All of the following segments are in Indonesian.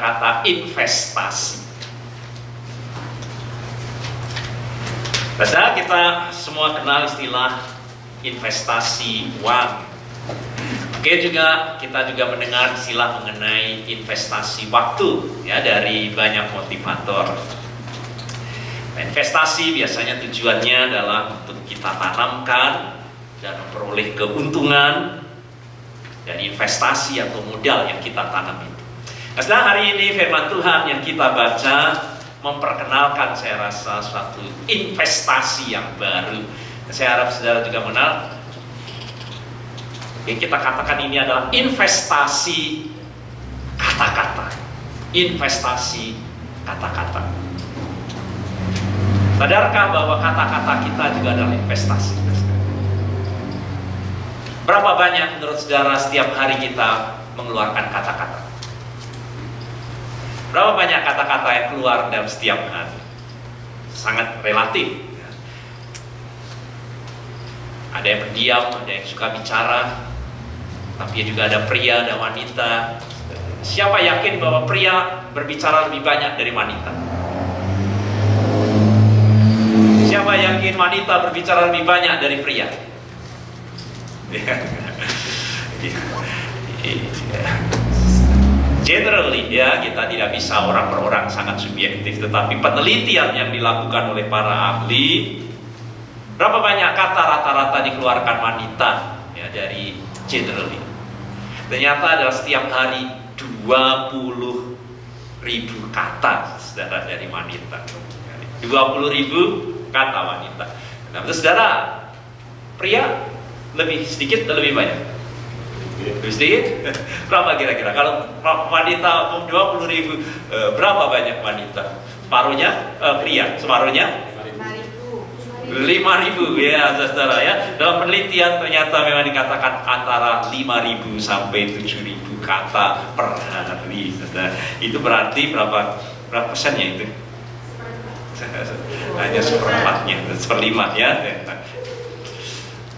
kata-kata investasi. Padahal kita semua kenal istilah investasi uang. Oke, kita juga mendengar istilah mengenai investasi waktu ya dari banyak motivator. Investasi biasanya tujuannya adalah untuk kita tanamkan dan memperoleh keuntungan dari investasi atau modal yang kita tanam itu. Nah, setelah hari ini firman Tuhan yang kita baca memperkenalkan saya rasa suatu investasi yang baru. Saya harap saudara juga mengenal yang kita katakan ini adalah investasi kata-kata. Investasi kata-kata. Sadarkah bahwa kata-kata kita juga adalah investasi? Berapa banyak menurut saudara setiap hari kita mengeluarkan kata-kata? Berapa banyak kata-kata yang keluar dalam setiap hari? Sangat relatif. Ada yang pendiam, ada yang suka bicara, tapi juga ada pria, ada wanita. Siapa yakin bahwa pria berbicara lebih banyak dari wanita? Siapa yakin wanita berbicara lebih banyak dari pria? Generally ya, kita tidak bisa orang per orang, sangat subjektif. Tetapi penelitian yang dilakukan oleh para ahli, berapa banyak kata rata-rata dikeluarkan wanita ya, dari generally. Ternyata adalah setiap hari 20.000 kata saudara dari wanita. 20.000 kata wanita. Nah, terus saudara, pria lebih sedikit atau lebih banyak? Lebih sedikit? Berapa kira-kira? Kalau wanita 20.000, berapa banyak wanita? Separuhnya pria, separuhnya 5.000 ya saudara ya. Dalam penelitian ternyata memang dikatakan antara 5.000 sampai 7.000 kata per hari. Saudara. Itu berarti berapa persennya itu? Hanya seperempatnya, seperlima ya.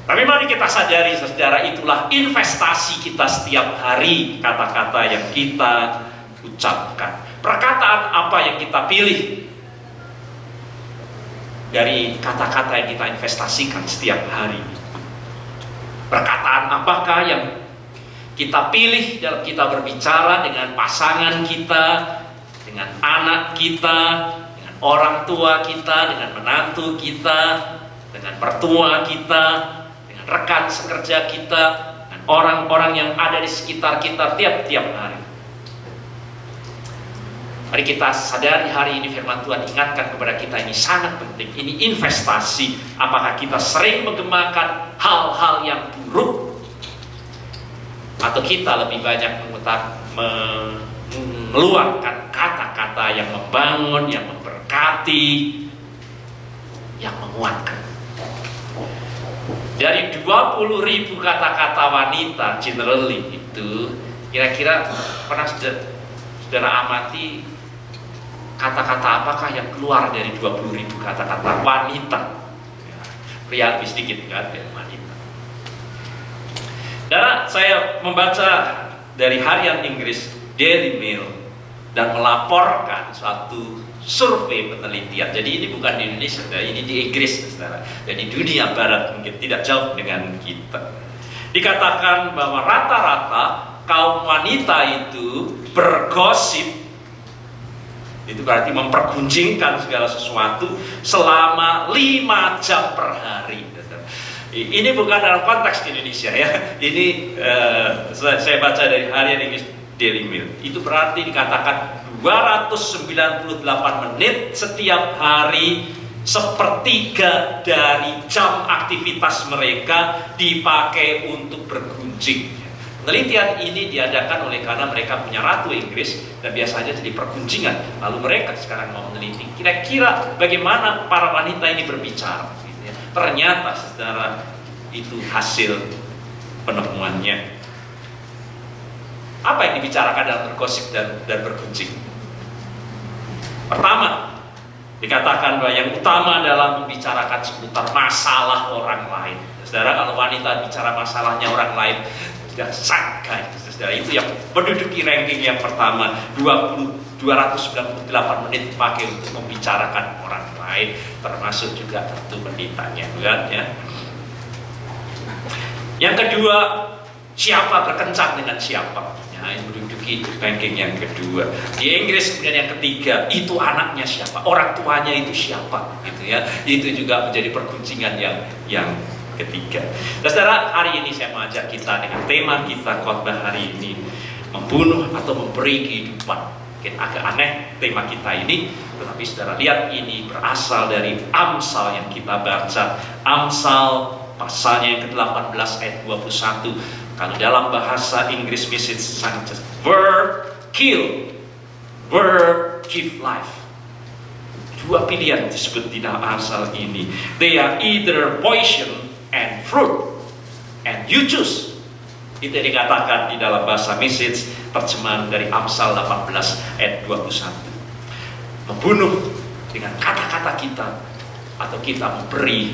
Tapi mari kita sadari saudara, itulah investasi kita setiap hari, kata-kata yang kita ucapkan. Perkataan apa yang kita pilih dari kata-kata yang kita investasikan setiap hari. Perkataan apakah yang kita pilih dalam kita berbicara dengan pasangan kita, dengan anak kita, dengan orang tua kita, dengan menantu kita, dengan mertua kita, dengan rekan sekerja kita, dan orang-orang yang ada di sekitar kita tiap-tiap hari. Mari kita sadari hari ini firman Tuhan ingatkan kepada kita, ini sangat penting. Ini investasi. Apakah kita sering mengembangkan hal-hal yang buruk, atau kita lebih banyak meluangkan kata-kata yang membangun, yang memberkati, yang menguatkan. Dari 20.000 kata-kata wanita generally itu, kira-kira pernah saudara amati kata-kata apakah yang keluar dari 20.000 kata-kata wanita? Pria lebih sedikit kan dari wanita. Dan saya membaca dari harian Inggris Daily Mail dan melaporkan suatu survei penelitian. Jadi ini bukan di Indonesia, ini di Inggris, saudara. Dan di dunia barat mungkin tidak jauh dengan kita. Dikatakan bahwa rata-rata kaum wanita itu bergosip, itu berarti mempergunjingkan segala sesuatu selama 5 jam per hari. Ini bukan dalam konteks di Indonesia ya. Ini saya baca dari harian Inggris Daily Mail. Itu berarti dikatakan 298 menit setiap hari, sepertiga dari jam aktivitas mereka dipakai untuk bergunjing. Penelitian ini diadakan oleh karena mereka punya ratu Inggris dan biasanya jadi pergunjingan. Lalu mereka sekarang mau meneliti kira-kira bagaimana para wanita ini berbicara. Ternyata saudara, itu hasil penemuannya. Apa yang dibicarakan dalam bergosip dan bergunjing? Pertama, dikatakan bahwa yang utama adalah membicarakan seputar masalah orang lain. Saudara, kalau wanita bicara masalahnya orang lain, dan Shanghai, saudara. Itu yang menduduki ranking yang pertama. 298 menit dipakai untuk membicarakan orang lain, termasuk juga tentu pendetanya, bukan ya. Yang kedua, siapa berkencan dengan siapa? Ya, yang menduduki ranking yang kedua. Di Inggris kemudian yang ketiga, itu anaknya siapa? Orang tuanya itu siapa? Gitu ya. Itu juga menjadi perguncingan yang ketiga. Saudara, hari ini saya mengajak kita dengan tema kita khotbah hari ini, membunuh atau memberi kehidupan. Mungkin agak aneh tema kita ini, tetapi saudara lihat ini berasal dari Amsal yang kita baca. Amsal pasalnya yang ke-18 ayat 21. Kalau dalam bahasa Inggris message sangat jelas. Word kill, word give life. Dua pilihan disebut di dalam Amsal ini. They are either poison and fruit, and you choose. Itu yang dikatakan di dalam bahasa message terjemahan dari Amsal 18 ayat 21. Membunuh dengan kata-kata kita, atau kita memberi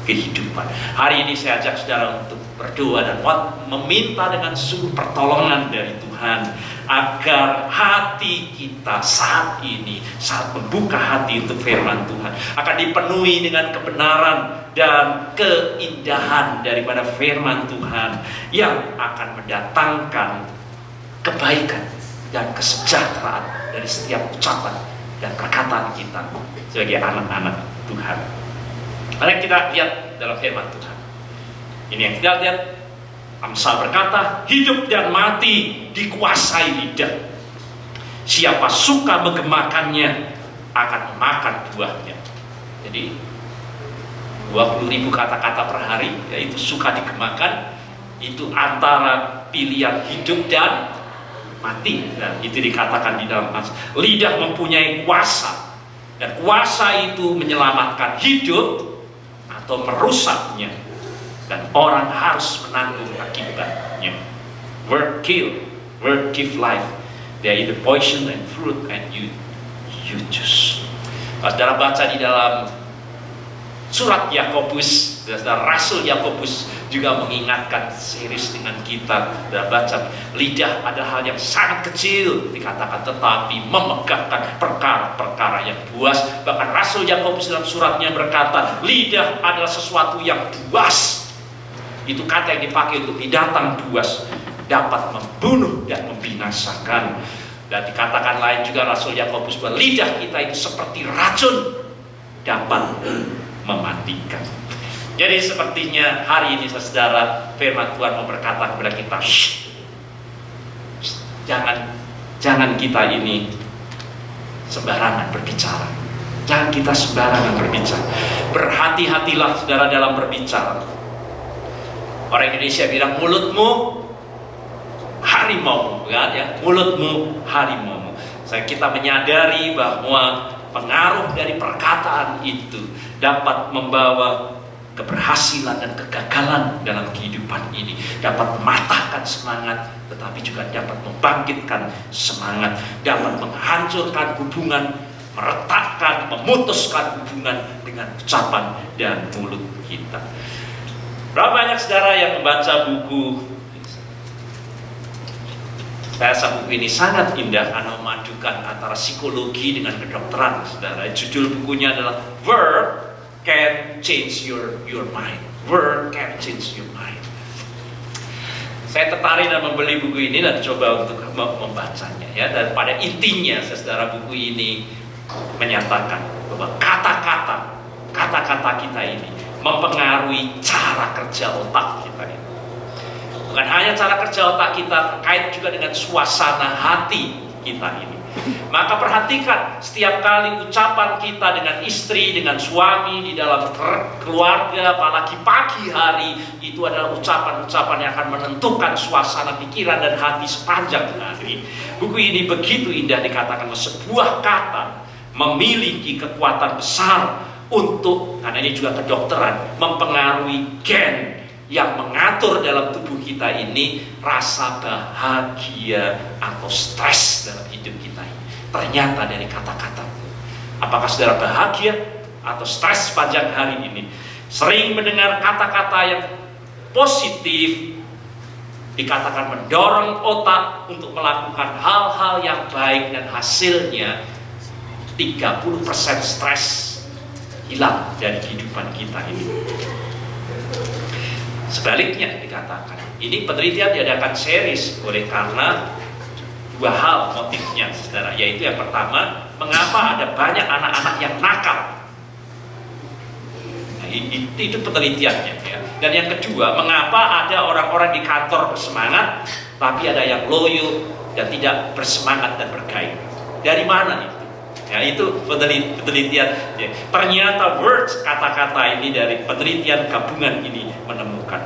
kehidupan. Hari ini saya ajak saudara untuk berdoa dan meminta dengan sungguh pertolongan dari Tuhan, agar hati kita saat ini, saat membuka hati untuk firman Tuhan, akan dipenuhi dengan kebenaran dan keindahan daripada firman Tuhan, yang akan mendatangkan kebaikan dan kesejahteraan dari setiap ucapan dan perkataan kita sebagai anak-anak Tuhan. Mari kita lihat dalam firman Tuhan. Ini yang kita lihat. Amsal berkata, hidup dan mati dikuasai lidah. Siapa suka menggemakannya akan memakan buahnya. Jadi 20.000 kata-kata per hari, yaitu suka digemakan. Itu antara pilihan hidup dan mati. Dan itu dikatakan di dalam Amsal. Lidah mempunyai kuasa, dan kuasa itu menyelamatkan hidup atau merusaknya, dan orang harus menanggung akibatnya. Word kill, word give life. They are either poison and fruit, and you choose. Saudara baca di dalam surat Yakobus, saudara Rasul Yakobus juga mengingatkan serius dengan kita. Saudara baca, lidah ada hal yang sangat kecil dikatakan, tetapi memegahkan perkara-perkara yang buas. Bahkan Rasul Yakobus dalam suratnya berkata, lidah adalah sesuatu yang buas. Itu kata yang dipakai untuk binatang buas, dapat membunuh dan membinasakan. Dan dikatakan lain juga Rasul Yakobus bahwa lidah kita itu seperti racun, dapat mematikan. Jadi sepertinya hari ini saudara, firman Tuhan mau berkata kepada kita, jangan kita ini sembarangan berbicara. Jangan kita sembarangan berbicara. Berhati-hatilah saudara dalam berbicara. Orang Indonesia bilang, mulutmu harimau, kan ya? Mulutmu harimau. Kita menyadari bahwa pengaruh dari perkataan itu dapat membawa keberhasilan dan kegagalan dalam kehidupan ini, dapat mematahkan semangat, tetapi juga dapat membangkitkan semangat, dapat menghancurkan hubungan, meretakkan, memutuskan hubungan dengan ucapan dan mulut kita. Berapa banyak saudara yang membaca buku? Saya rasa buku ini sangat indah karena memadukan antara psikologi dengan kedokteran, saudara. Judul bukunya adalah Word Can Change Your Mind. Word Can Change Your Mind. Saya tertarik dan membeli buku ini dan coba untuk membacanya, ya. Dan pada intinya, saudara, buku ini menyatakan bahwa kata-kata kita ini mempengaruhi cara kerja otak kita ini. Bukan hanya cara kerja otak kita, terkait juga dengan suasana hati kita ini. Maka perhatikan, setiap kali ucapan kita dengan istri, dengan suami, di dalam keluarga, apalagi pagi hari, itu adalah ucapan-ucapan yang akan menentukan suasana pikiran dan hati sepanjang hari. Buku ini begitu indah dikatakan, sebuah kata memiliki kekuatan besar untuk, karena ini juga kedokteran, mempengaruhi gen yang mengatur dalam tubuh kita ini rasa bahagia atau stres dalam hidup kita ini. Ternyata dari kata-kata. Apakah saudara bahagia atau stres sepanjang hari ini? Sering mendengar kata-kata yang positif, dikatakan mendorong otak untuk melakukan hal-hal yang baik dan hasilnya 30% stres hilang dari kehidupan kita ini. Sebaliknya dikatakan, ini penelitian diadakan series oleh karena dua hal motifnya, saudara, yaitu yang pertama, mengapa ada banyak anak-anak yang nakal. Nah, itu penelitiannya ya. Dan yang kedua, mengapa ada orang-orang di kantor bersemangat tapi ada yang loyo dan tidak bersemangat dan bergairah. Dari mana itu? Ya, itu penelitian ya. Ternyata words, kata-kata ini dari penelitian gabungan ini menemukan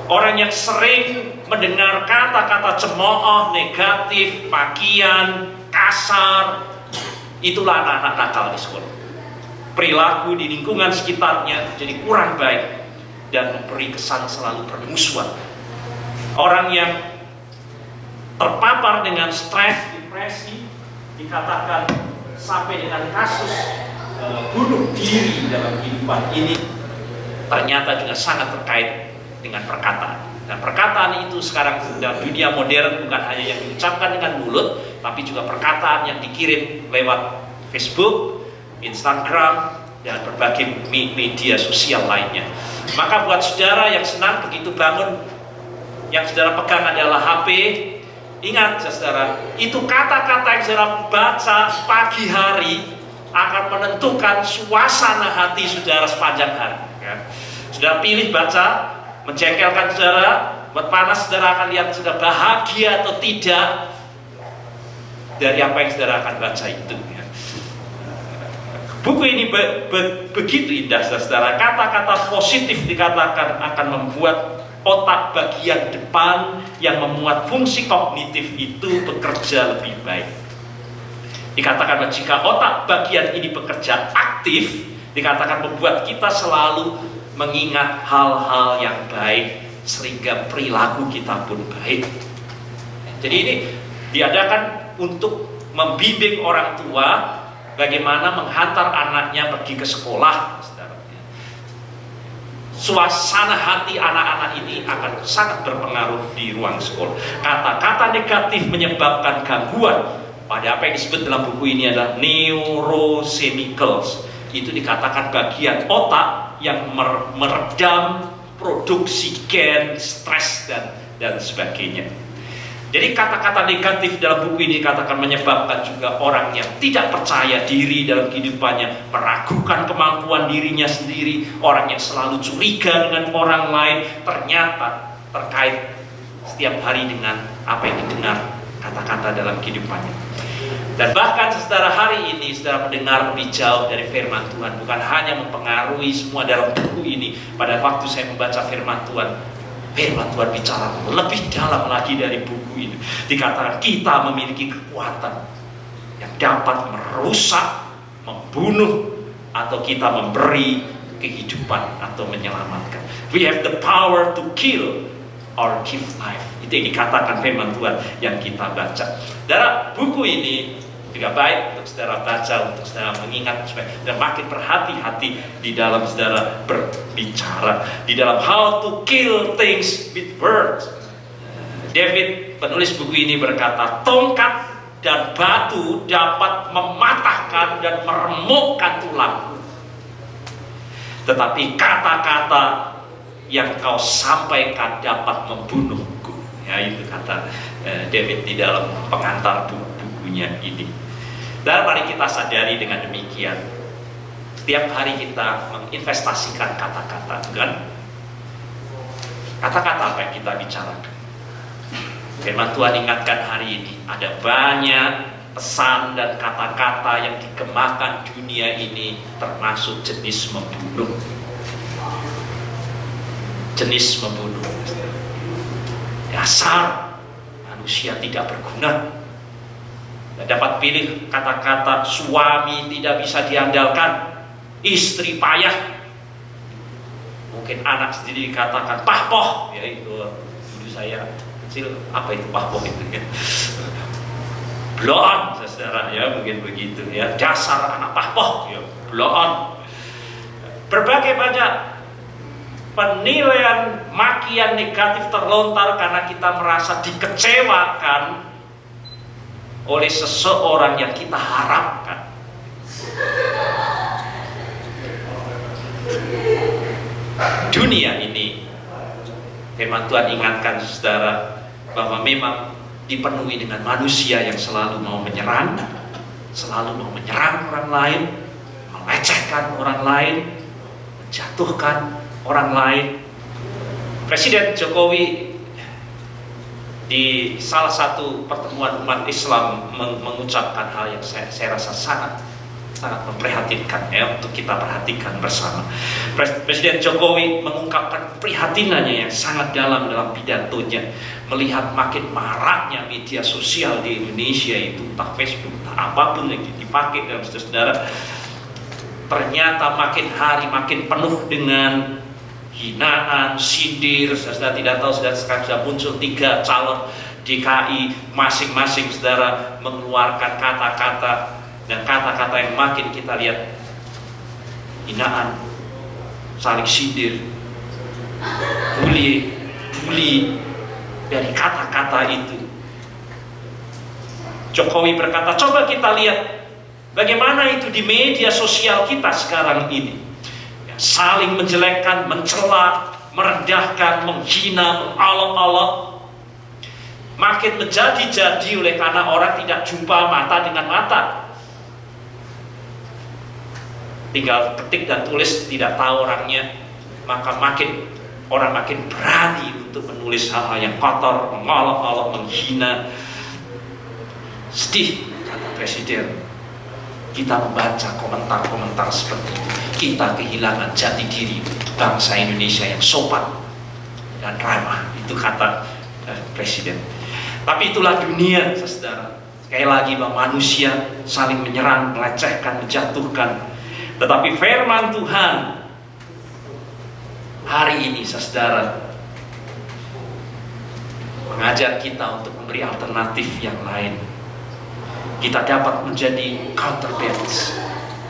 orang yang sering mendengar kata-kata cemooh, negatif, makian, kasar, itulah anak-anak nakal di sekolah. Perilaku di lingkungan sekitarnya jadi kurang baik dan memberi kesan selalu bermusuhan. Orang yang terpapar dengan stres, depresi, dikatakan sampai dengan kasus bunuh diri dalam kehidupan ini, ternyata juga sangat terkait dengan perkataan. Dan perkataan itu sekarang dalam dunia modern bukan hanya yang diucapkan dengan mulut, tapi juga perkataan yang dikirim lewat Facebook, Instagram, dan berbagai media sosial lainnya. Maka buat saudara yang senang begitu bangun, yang saudara pegang adalah HP, ingat saudara, itu kata-kata yang saudara baca pagi hari akan menentukan suasana hati saudara sepanjang hari. Ya. Saudara pilih baca, menjengkelkan saudara, buat panas saudara akan lihat saudara bahagia atau tidak dari apa yang saudara akan baca itu. Ya. Buku ini begitu indah saudara. Kata-kata positif dikatakan akan membuat otak bagian depan yang memuat fungsi kognitif itu bekerja lebih baik. Dikatakan bahwa jika otak bagian ini bekerja aktif, dikatakan membuat kita selalu mengingat hal-hal yang baik sehingga perilaku kita pun baik. Jadi ini diadakan untuk membimbing orang tua bagaimana menghantar anaknya pergi ke sekolah. Suasana hati anak-anak ini akan sangat berpengaruh di ruang sekolah. Kata-kata negatif menyebabkan gangguan pada apa yang disebut dalam buku ini adalah neurochemicals. Itu dikatakan bagian otak yang meredam produksi gen, stres dan sebagainya. Jadi kata-kata negatif dalam buku ini dikatakan menyebabkan juga orang yang tidak percaya diri dalam kehidupannya, meragukan kemampuan dirinya sendiri, orang yang selalu curiga dengan orang lain, ternyata terkait setiap hari dengan apa yang didengar kata-kata dalam kehidupannya. Dan bahkan saudara hari ini saudara mendengar lebih jauh dari firman Tuhan, bukan hanya mempengaruhi semua dalam buku ini. Pada waktu saya membaca firman Tuhan bicara lebih dalam lagi dari buku ini. Dikatakan kita memiliki kekuatan yang dapat merusak, membunuh, atau kita memberi kehidupan atau menyelamatkan. We have the power to kill or give life. Itu yang dikatakan firman Tuhan yang kita baca. Dari buku ini juga baik untuk saudara baca, untuk saudara mengingat supaya saudara makin berhati-hati di dalam saudara berbicara, di dalam how to kill things with words. David penulis buku ini berkata, tongkat dan batu dapat mematahkan dan meremukkan tulangku, tetapi kata-kata yang kau sampaikan dapat membunuhku. Ya, itu kata David di dalam pengantar bukunya ini. Dan mari kita sadari dengan demikian, setiap hari kita menginvestasikan kata-kata, kan? Kata-kata apa yang kita bicarakan. Firman Tuhan ingatkan hari ini, ada banyak pesan dan kata-kata yang dikembangkan dunia ini, termasuk jenis membunuh. Jenis membunuh. Dasar manusia tidak berguna. Dapat pilih kata-kata suami tidak bisa diandalkan, istri payah, mungkin anak sendiri dikatakan pahpoh. Ya itu dulu saya kecil, apa itu pahpoh itu ya, bloon saudara ya, mungkin begitu ya, dasar anak pahpoh ya, bloon. Berbagai banyak penilaian makian negatif terlontar karena kita merasa dikecewakan oleh seseorang yang kita harapkan. Dunia ini, firman Tuhan ingatkan saudara, bahwa memang dipenuhi dengan manusia yang selalu mau menyerang orang lain, melecehkan orang lain, menjatuhkan orang lain. Presiden Jokowi di salah satu pertemuan umat Islam mengucapkan hal yang saya rasa sangat memprihatinkan, ya, untuk kita perhatikan bersama. Presiden Jokowi mengungkapkan prihatinannya yang sangat dalam pidatonya melihat makin maraknya media sosial di Indonesia, itu entah Facebook, entah apapun yang dipakai dalam saudara, ternyata makin hari makin penuh dengan hinaan, sindir. Saudara tidak tahu, saudara, sekarang sudah muncul 3 calon DKI, masing-masing saudara mengeluarkan kata-kata, dan kata-kata yang makin kita lihat hinaan, saling sindir, bully dari kata-kata itu. Jokowi berkata, coba kita lihat bagaimana itu di media sosial kita sekarang ini, ya, saling menjelekkan, mencela, merendahkan, menghina, mengolok-olok, makin menjadi-jadi oleh karena orang tidak jumpa mata dengan mata. Tinggal ketik dan tulis, tidak tahu orangnya, maka orang makin berani untuk menulis hal-hal yang kotor, mengolok-olok, menghina. Sedih, kata Presiden, kita membaca komentar-komentar seperti itu. Kita kehilangan jati diri bangsa Indonesia yang sopan dan ramah, itu kata Presiden. Tapi itulah dunia, saudara. Sekali lagi, bahwa manusia saling menyerang, melecehkan, menjatuhkan. Tetapi firman Tuhan hari ini, saudara, mengajar kita untuk memberi alternatif yang lain. Kita dapat menjadi counterbalance.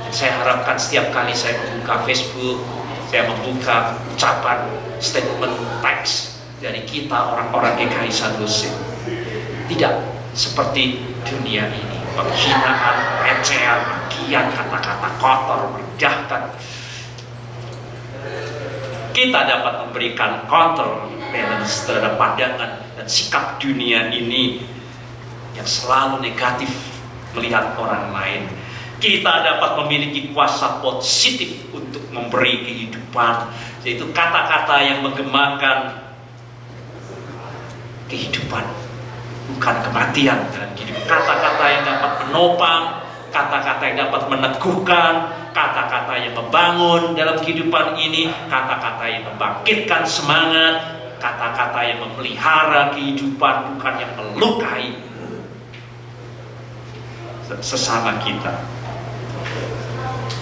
Saya harapkan setiap kali saya membuka Facebook, saya membuka ucapan, statement, teks dari kita orang-orang GKI Sanggose, tidak seperti dunia ini, penghinaan, pelecehan, makian, kata-kata kotor, merendahkan. Kita dapat memberikan counterbalance terhadap pandangan dan sikap dunia ini yang selalu negatif melihat orang lain. Kita dapat memiliki kuasa positif untuk memberi kehidupan, yaitu kata-kata yang menggemakan kehidupan, bukan kematian dalam hidup. Kata-kata yang dapat menopang, kata-kata yang dapat meneguhkan, kata-kata yang membangun dalam kehidupan ini, kata-kata yang membangkitkan semangat, kata-kata yang memelihara kehidupan, bukan yang melukai sesama kita.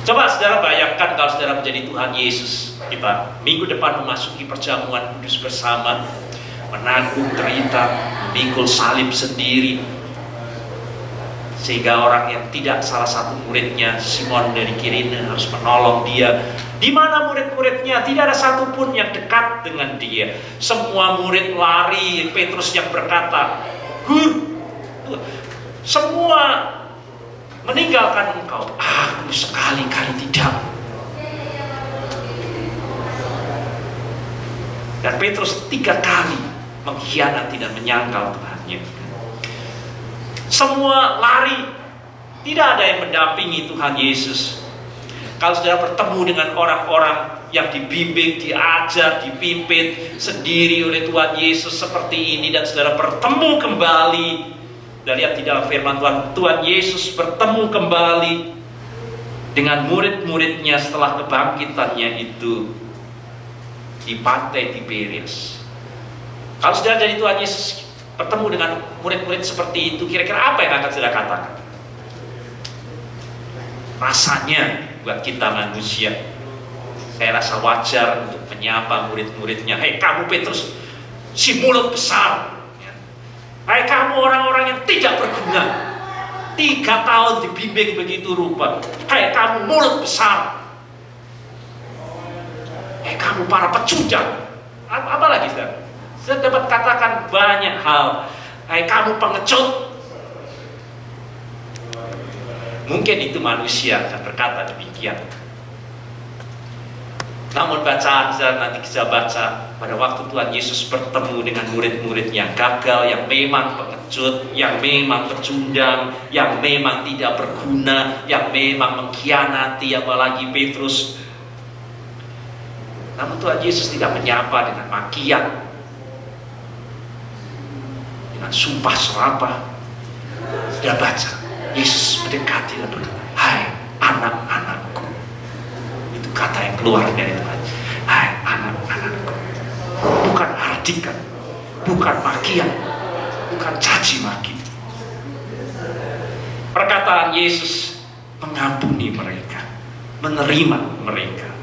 Coba saudara bayangkan kalau saudara menjadi Tuhan Yesus. Kita minggu depan memasuki perjamuan kudus bersama, menanggung derita, memikul salib sendiri, sehingga orang yang tidak salah satu muridnya, Simon dari Kirene, harus menolong dia. Di mana murid-muridnya? Tidak ada satupun yang dekat dengan dia. Semua murid lari. Petrus yang berkata, Guru, semua meninggalkan engkau. Aku sekali-kali tidak. Dan Petrus 3 kali mengkhianati dan menyangkal Tuhannya. Semua lari. Tidak ada yang mendampingi Tuhan Yesus. Kalau saudara bertemu dengan orang-orang yang dibimbing, diajar, dipimpin sendiri oleh Tuhan Yesus seperti ini, dan saudara bertemu kembali, dan lihat di dalam firman Tuhan, Tuhan Yesus bertemu kembali dengan murid-muridnya setelah kebangkitannya itu di pantai Tiberias. Kalau saudara jadi Tuhan Yesus bertemu dengan murid-murid seperti itu, kira-kira apa yang akan saudara katakan? Rasanya buat kita manusia, saya rasa wajar untuk menyapa murid-muridnya. Hei kamu Petrus, si mulut besar. Hai kamu orang-orang yang tidak berguna, 3 tahun dibimbing begitu rupa. Hai kamu mulut besar. Kamu para pecundang. Apa lagi, saudara? Saya dapat katakan banyak hal. Kamu pengecut. Mungkin itu manusia akan berkata demikian. Namun bacaan nanti kita baca pada waktu Tuhan Yesus bertemu dengan murid-murid yang gagal, yang memang pengecut, yang memang pecundang, yang memang tidak berguna, yang memang mengkhianati, apalagi Petrus. Namun Tuhan Yesus tidak menyapa dengan makian, dengan sumpah serapah. Sudah baca, Yesus mendekati dan berkata, "Hai anak-anakku." Itu kata yang keluar dari Tuhan. "Hai anak-anakku." Bukan hardikan, bukan makian, bukan caci maki. Perkataan Yesus mengampuni mereka, menerima mereka,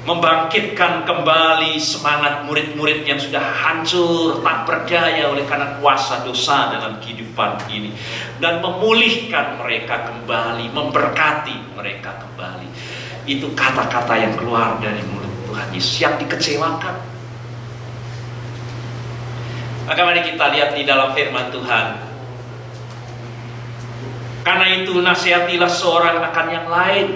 membangkitkan kembali semangat murid-murid yang sudah hancur, tak berdaya oleh karena kuasa dosa dalam kehidupan ini, dan memulihkan mereka kembali, memberkati mereka kembali. Itu kata-kata yang keluar dari mulut Tuhan Yesus yang dikecewakan. Maka mari kita lihat di dalam firman Tuhan. Karena itu nasihatilah seorang akan yang lain.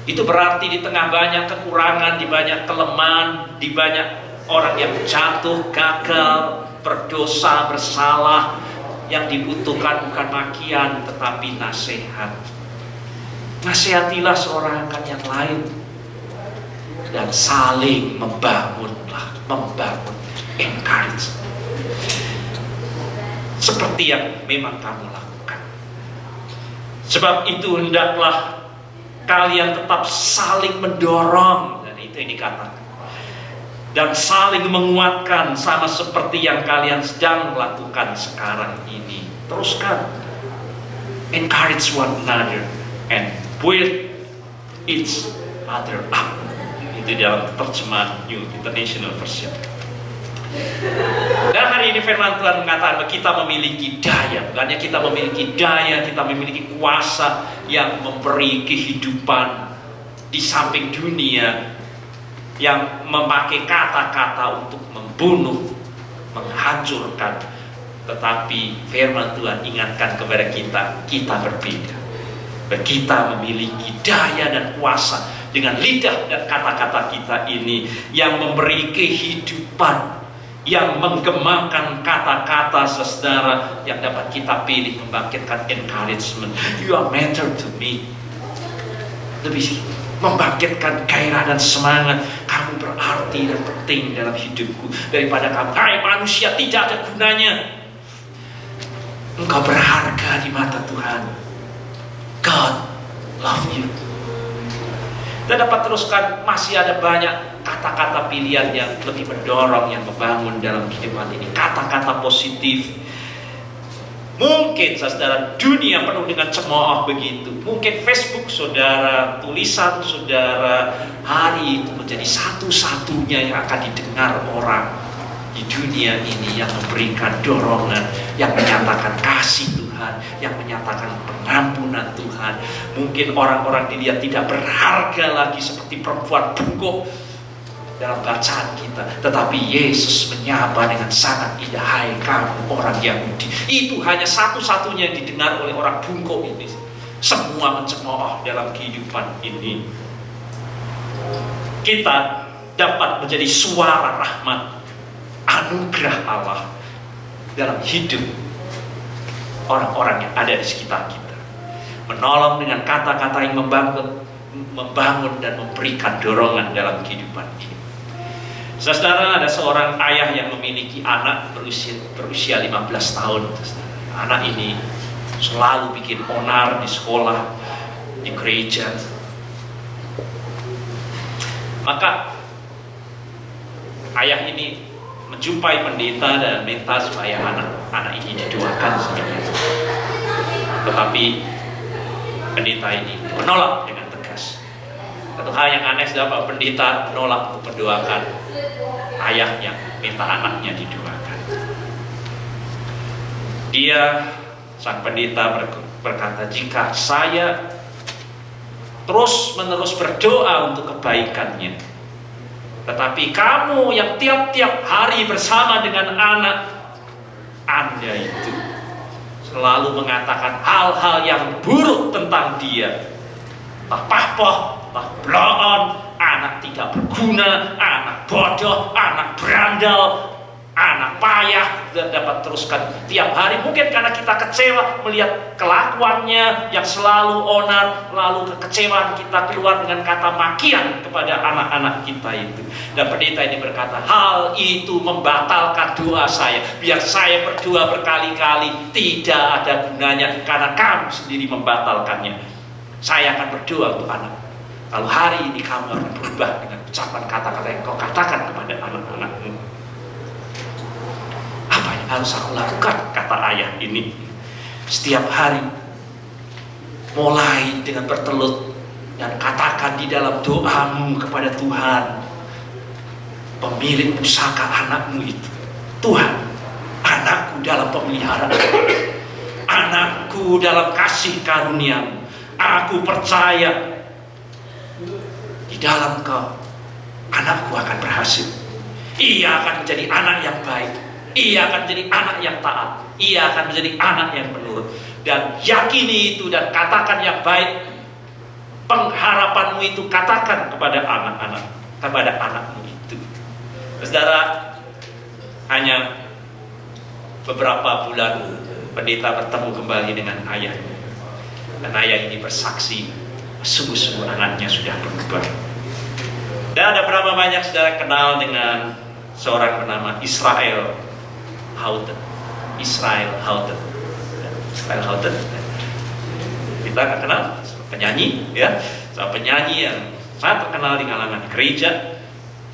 Itu berarti di tengah banyak kekurangan, di banyak kelemahan, di banyak orang yang jatuh, gagal, berdosa, bersalah, yang dibutuhkan bukan makian tetapi nasihat. Nasihatilah seorang akan yang lain dan saling membangunlah, membangun, encourage. Seperti yang memang kamu lakukan. Sebab itu hendaklah kalian tetap saling mendorong, dan itu yang dikatakan, dan saling menguatkan sama seperti yang kalian sedang lakukan sekarang ini. Teruskan, encourage one another and build each other up. Itu dalam terjemahan New International Version. Dan hari ini firman Tuhan mengatakan bahwa kita memiliki daya, bukannya kita memiliki daya, kita memiliki kuasa yang memberi kehidupan di samping dunia yang memakai kata-kata untuk membunuh, menghancurkan. Tetapi firman Tuhan ingatkan kepada kita, kita berbeda. Kita memiliki daya dan kuasa dengan lidah dan kata-kata kita ini yang memberi kehidupan, yang menggemakan kata-kata saudara yang dapat kita pilih membangkitkan encouragement. You are matter to me. Lebih membangkitkan gairah dan semangat. Kamu berarti dan penting dalam hidupku daripada kamu, hai manusia tidak ada gunanya. Engkau berharga di mata Tuhan. God love you. Dan dapat teruskan, masih ada banyak kata-kata pilihan yang lebih mendorong, yang membangun dalam kehidupan ini. Kata-kata positif. Mungkin saudara, dunia penuh dengan cemooh begitu. Mungkin Facebook saudara, tulisan saudara hari itu menjadi satu-satunya yang akan didengar orang di dunia ini, yang memberikan dorongan, yang menyatakan kasih Tuhan, yang menyatakan pengampunan Tuhan. Mungkin orang-orang dilihat tidak berharga lagi seperti perempuan bungkuk dalam bacaan kita, tetapi Yesus menyapa dengan sangat indah, hai kamu orang Yahudi. Itu hanya satu-satunya yang didengar oleh orang bungkuk ini. Semua mencemooh dalam kehidupan ini. Kita dapat menjadi suara rahmat, anugerah Allah dalam hidup orang-orang yang ada di sekitar kita. Menolong dengan kata-kata yang membangun dan memberikan dorongan dalam kehidupan ini. Saudara, ada seorang ayah yang memiliki anak berusia 15 tahun. Anak ini selalu bikin onar di sekolah, di gereja. Maka ayah ini menjumpai pendeta dan minta supaya anak ini didoakan sebenarnya. Tetapi pendeta ini menolak dengan tegas. Satu hal yang aneh adalah pendeta menolak untuk mendoakan ayah yang minta anaknya didoakan. Dia, sang pendeta berkata, jika saya terus-menerus berdoa untuk kebaikannya. Tetapi kamu yang tiap-tiap hari bersama dengan anak Anda itu selalu mengatakan hal-hal yang buruk tentang dia. Tak pahpoh, tak bloon, anak tidak berguna, anak bodoh, anak berandal, anak payah, dapat teruskan tiap hari. Mungkin karena kita kecewa melihat kelakuannya yang selalu onar, lalu kekecewaan kita keluar dengan kata makian kepada anak-anak kita itu. Dan pendeta ini berkata, hal itu membatalkan doa saya. Biar saya berdoa berkali-kali, tidak ada gunanya karena kamu sendiri membatalkannya. Saya akan berdoa untuk anak. Kalau hari ini kamu akan berubah dengan ucapan kata-kata yang kau katakan kepada anak-anakmu. Apa yang harus aku lakukan, kata ayah ini. Setiap hari mulai dengan bertelut dan katakan di dalam doamu kepada Tuhan, pemilik pusaka anakmu itu, Tuhan, anakku dalam pemeliharaan, anakku dalam kasih karunia-Mu. Aku percaya di dalam Kau anakku akan berhasil. Ia akan menjadi anak yang baik, ia akan menjadi anak yang taat, ia akan menjadi anak yang penurut. Dan yakini itu dan katakan yang baik. Pengharapanmu itu katakan kepada anak-anak, kepada anakmu itu. Saudara, hanya beberapa bulan pendeta bertemu kembali dengan ayahnya. Dan ayah ini bersaksi, sungguh-sungguh anaknya sudah berubah. Dan ada berapa banyak saudara kenal dengan seorang bernama Israel Houghton. Israel Houghton. Israel Houghton. Kita nggak kenal, penyanyi, ya, seorang penyanyi yang sangat terkenal di kalangan gereja.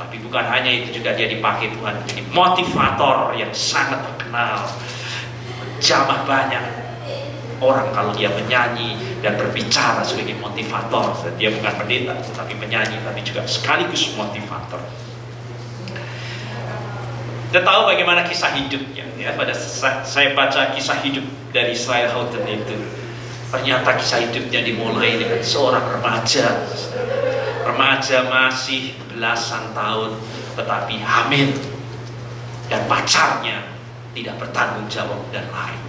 Tapi bukan hanya itu, juga dia dipakai Tuhan menjadi motivator yang sangat terkenal. Jamah banyak orang kalau dia menyanyi dan berbicara sebagai motivator. Dia bukan pendeta, tetapi penyanyi, tapi juga sekaligus motivator. Kita tahu bagaimana kisah hidupnya. Ya, pada saya baca kisah hidup dari Israel Houghton itu, ternyata kisah hidupnya dimulai dengan seorang remaja. Remaja masih belasan tahun, tetapi hamil, dan pacarnya tidak bertanggung jawab dan lari.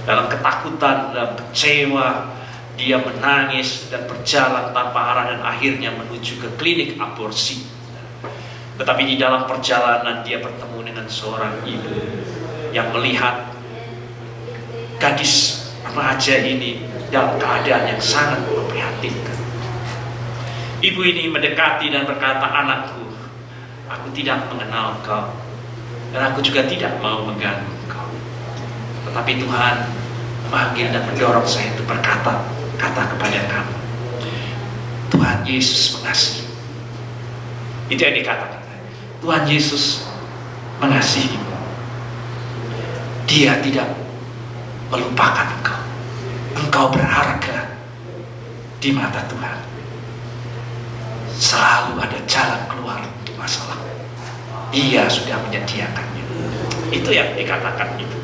Dalam ketakutan, dalam kecewa, dia menangis dan berjalan tanpa arah dan akhirnya menuju ke klinik aborsi. Tetapi di dalam perjalanan dia bertemu dengan seorang ibu yang melihat gadis remaja ini dalam keadaan yang sangat memprihatinkan. Ibu ini mendekati dan berkata, anakku, aku tidak mengenal kau dan aku juga tidak mau mengganggu kau. Tetapi Tuhan memanggil dan mendorong saya untuk berkata kepada kamu, Tuhan Yesus mengasihi. Itu yang dikatakan. Tuhan Yesus mengasihi. Dia tidak melupakan engkau. Engkau berharga di mata Tuhan. Selalu ada jalan keluar untuk masalah. Dia sudah menyediakannya. Itu yang dikatakan itu.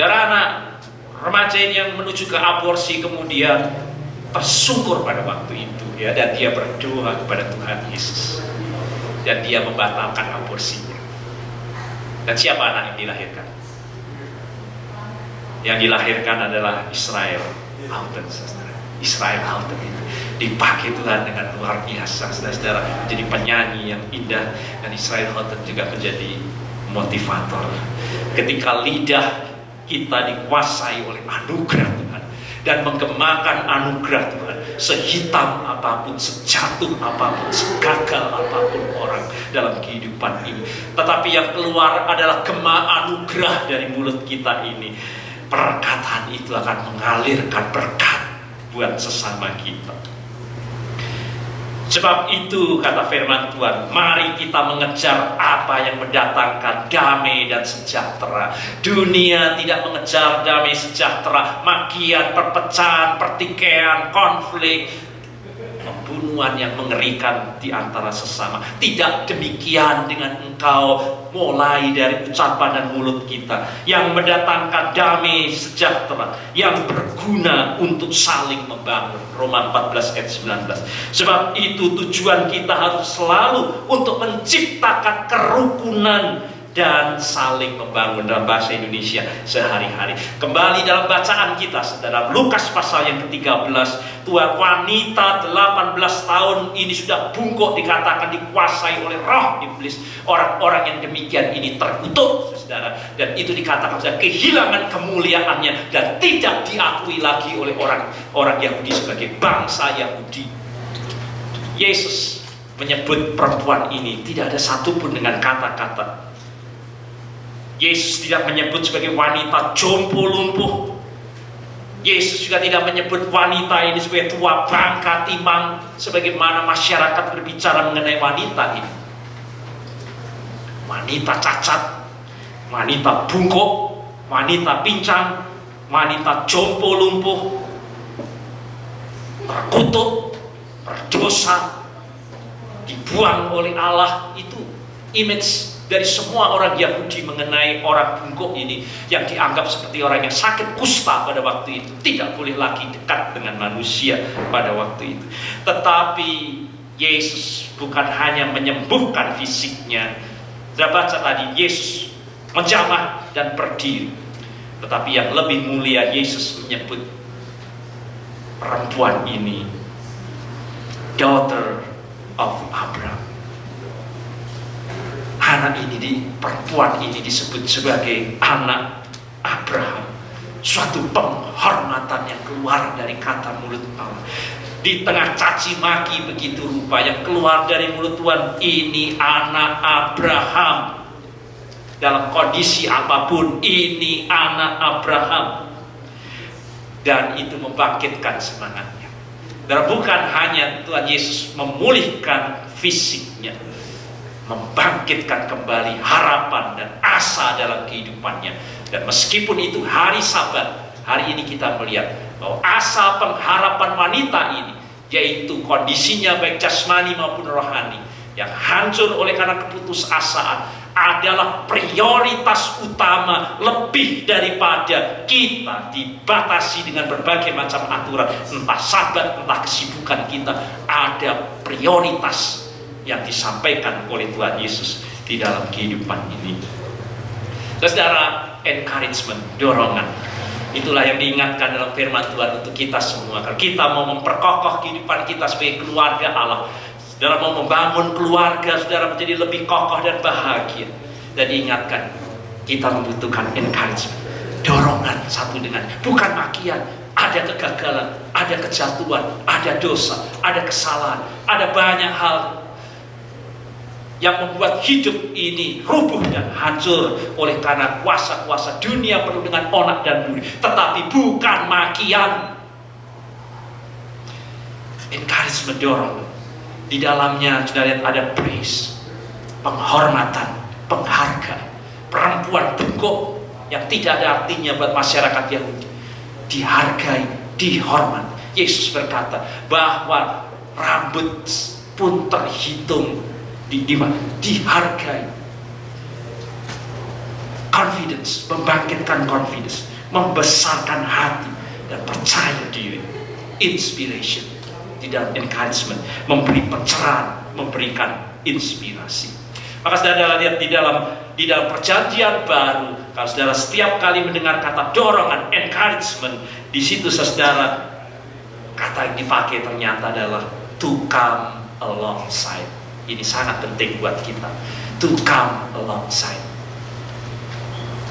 Dan anak remaja ini yang menuju ke aborsi kemudian tersungkur pada waktu itu, ya, dan dia berdoa kepada Tuhan Yesus dan dia membatalkan aborsinya. Dan siapa anak yang dilahirkan? Yang dilahirkan adalah Israel Houghton, saudara. Israel Houghton itu dipakai Tuhan dengan luar biasa, saudara, menjadi penyanyi yang indah, dan Israel Houghton juga menjadi motivator. Ketika lidah kita dikuasai oleh anugerah Tuhan dan menggemakan anugerah Tuhan, sehitam apapun, sejatuh apapun, segagal apapun orang dalam kehidupan ini, tetapi yang keluar adalah gema anugerah dari mulut kita ini, perkataan itu akan mengalirkan berkat buat sesama kita. Sebab itu kata firman Tuhan, mari kita mengejar apa yang mendatangkan damai dan sejahtera. Dunia tidak mengejar damai sejahtera, makian, perpecahan, pertikaian, konflik, membunuh pembunuhan yang mengerikan di antara sesama. Tidak demikian dengan engkau, mulai dari ucapan dan mulut kita yang mendatangkan damai sejahtera yang berguna untuk saling membangun. Roma 14 ayat 19. Sebab itu tujuan kita harus selalu untuk menciptakan kerukunan dan saling membangun, dalam bahasa Indonesia sehari-hari. Kembali dalam bacaan kita, saudara, Lukas pasal yang ke-13, tua wanita 18 tahun ini sudah bungkuk, dikatakan dikuasai oleh roh iblis. Orang-orang yang demikian ini terkutuk, saudara, dan itu dikatakan sudah kehilangan kemuliaannya dan tidak diakui lagi oleh orang Yahudi sebagai bangsa Yahudi. Yesus menyebut perempuan ini tidak ada satupun dengan kata-kata. Yesus tidak menyebut sebagai wanita jompo lumpuh. Yesus juga tidak menyebut wanita ini sebagai tua bangka timang, sebagaimana masyarakat berbicara mengenai wanita ini. Wanita cacat, wanita bungkuk, wanita pincang, wanita jompo lumpuh, terkutuk, berdosa, dibuang oleh Allah. Itu image dari semua orang Yahudi mengenai orang bungkuk ini, yang dianggap seperti orang yang sakit kusta pada waktu itu, tidak boleh lagi dekat dengan manusia pada waktu itu. Tetapi Yesus bukan hanya menyembuhkan fisiknya. Saya baca tadi, Yesus menjamah dan berdiri. Tetapi yang lebih mulia, Yesus menyebut perempuan ini daughter of Abraham. Anak ini, perempuan ini disebut sebagai anak Abraham. Suatu penghormatan yang keluar dari kata mulut Allah. Di tengah caci maki begitu rupa, yang keluar dari mulut Tuhan, ini anak Abraham. Dalam kondisi apapun, ini anak Abraham. Dan itu membangkitkan semangatnya. Dan bukan hanya Tuhan Yesus memulihkan fisiknya, membangkitkan kembali harapan dan asa dalam kehidupannya. Dan meskipun itu hari Sabat, hari ini kita melihat bahwa asa pengharapan wanita ini, yaitu kondisinya baik jasmani maupun rohani, yang hancur oleh karena keputusasaan, adalah prioritas utama, lebih daripada kita dibatasi dengan berbagai macam aturan, entah Sabat, entah kesibukan kita. Ada prioritas yang disampaikan oleh Tuhan Yesus di dalam kehidupan ini. Saudara, encouragement, dorongan, itulah yang diingatkan dalam firman Tuhan untuk kita semua. Kalau kita mau memperkokoh kehidupan kita sebagai keluarga Allah, saudara mau membangun keluarga saudara menjadi lebih kokoh dan bahagia, dan diingatkan kita membutuhkan encouragement, dorongan satu dengan, bukan makian. Ada kegagalan, ada kejatuhan, ada dosa, ada kesalahan, ada banyak hal yang membuat hidup ini rubuh dan hancur oleh karena kuasa-kuasa dunia penuh dengan onak dan duri. Tetapi bukan makian. Encouragement, dorong. Di dalamnya sudah lihat ada praise, penghormatan, penghargaan. Perempuan bungkuk yang tidak ada artinya buat masyarakat Yahudi dihargai, dihormat. Yesus berkata bahwa rambut pun terhitung, dihargai. Confidence, membangkitkan confidence, membesarkan hati dan percaya diri. Inspiration, di dalam encouragement, memberi pencerahan, memberikan inspirasi. Maka saudara lihat di dalam perjanjian baru, kalau saudara setiap kali mendengar kata dorongan, encouragement, di situ saudara kata yang dipakai ternyata adalah to come alongside. Ini sangat penting buat kita. To come alongside.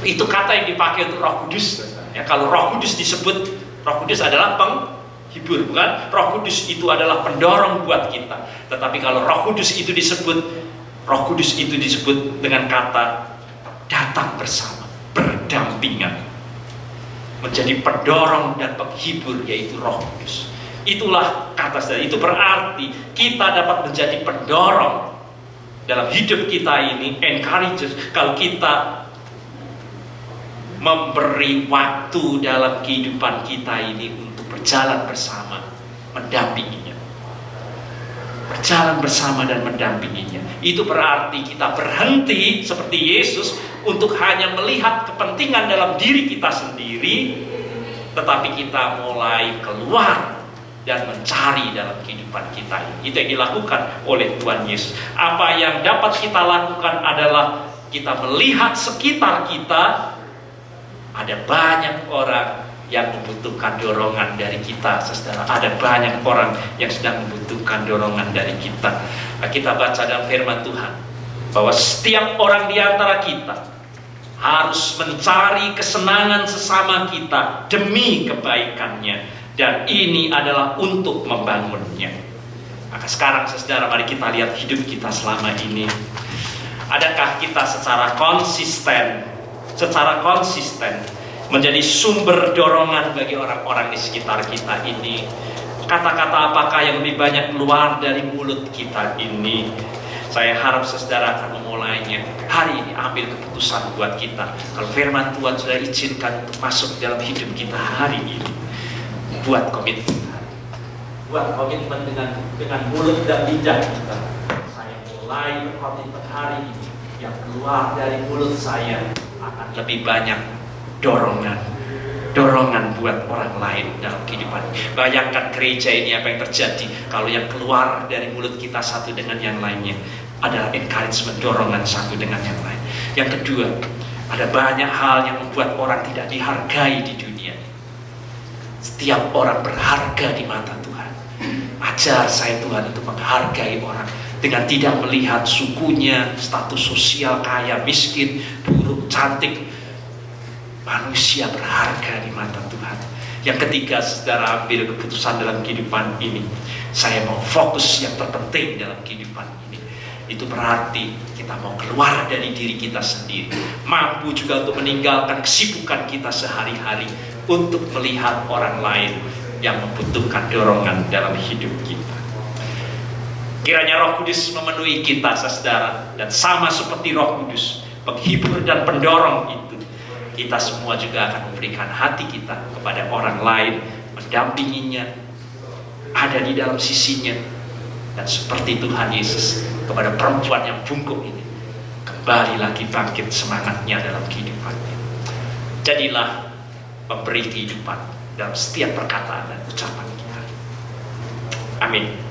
Itu kata yang dipakai untuk Roh Kudus. Ya, kalau Roh Kudus disebut, Roh Kudus adalah penghibur, bukan? Roh Kudus itu adalah pendorong buat kita. Tetapi kalau Roh Kudus itu disebut, Roh Kudus itu disebut dengan kata datang bersama, berdampingan, menjadi pendorong dan penghibur, yaitu Roh Kudus. Itulah kata saya. Itu berarti kita dapat menjadi pendorong dalam hidup kita ini, encourages, kalau kita memberi waktu dalam kehidupan kita ini untuk berjalan bersama, mendampinginya. berjalan bersama dan mendampinginya. Itu berarti kita berhenti seperti Yesus untuk hanya melihat kepentingan dalam diri kita sendiri, tetapi kita mulai keluar dan mencari dalam kehidupan kita ini. Itu yang dilakukan oleh Tuhan Yesus. Apa yang dapat kita lakukan adalah kita melihat sekitar kita, ada banyak orang yang membutuhkan dorongan dari kita, saudara. Ada banyak orang yang sedang membutuhkan dorongan dari kita. Nah, kita baca dalam firman Tuhan bahwa setiap orang di antara kita harus mencari kesenangan sesama kita demi kebaikannya, dan ini adalah untuk membangunnya. Maka sekarang, saudara, mari kita lihat hidup kita selama ini. Adakah kita secara konsisten menjadi sumber dorongan bagi orang-orang di sekitar kita ini? Kata-kata apakah yang lebih banyak keluar dari mulut kita ini? Saya harap saudara akan memulainya hari ini. Ambil keputusan buat kita. Kalau firman Tuhan sudah izinkan untuk masuk dalam hidup kita hari ini, buat komitmen dengan mulut dan lidah kita. Saya mulai berkomitmen hari ini, yang keluar dari mulut saya akan lebih banyak dorongan buat orang lain dalam kehidupan. Bayangkan gereja ini apa yang terjadi kalau yang keluar dari mulut kita satu dengan yang lainnya adalah encouragement, dorongan satu dengan yang lain. Yang kedua, ada banyak hal yang membuat orang tidak dihargai di dunia. Setiap orang berharga di mata Tuhan. Ajar saya Tuhan untuk menghargai orang dengan tidak melihat sukunya, status sosial, kaya, miskin, buruk, cantik. Manusia berharga di mata Tuhan. Yang ketiga, saudara, ambil keputusan dalam kehidupan ini. Saya mau fokus yang terpenting dalam kehidupan ini. Itu berarti kita mau keluar dari diri kita sendiri. Mampu juga untuk meninggalkan kesibukan kita sehari-hari untuk melihat orang lain yang membutuhkan dorongan dalam hidup kita. Kiranya Roh Kudus memenuhi kita, saudara, dan sama seperti Roh Kudus, penghibur dan pendorong itu, kita semua juga akan memberikan hati kita kepada orang lain, mendampinginya, ada di dalam sisinya. Dan seperti Tuhan Yesus kepada perempuan yang bungkuk ini, kembali lagi bangkit semangatnya dalam kehidupannya. Jadilah pemberi kehidupan dalam setiap perkataan dan ucapan kita. Amin.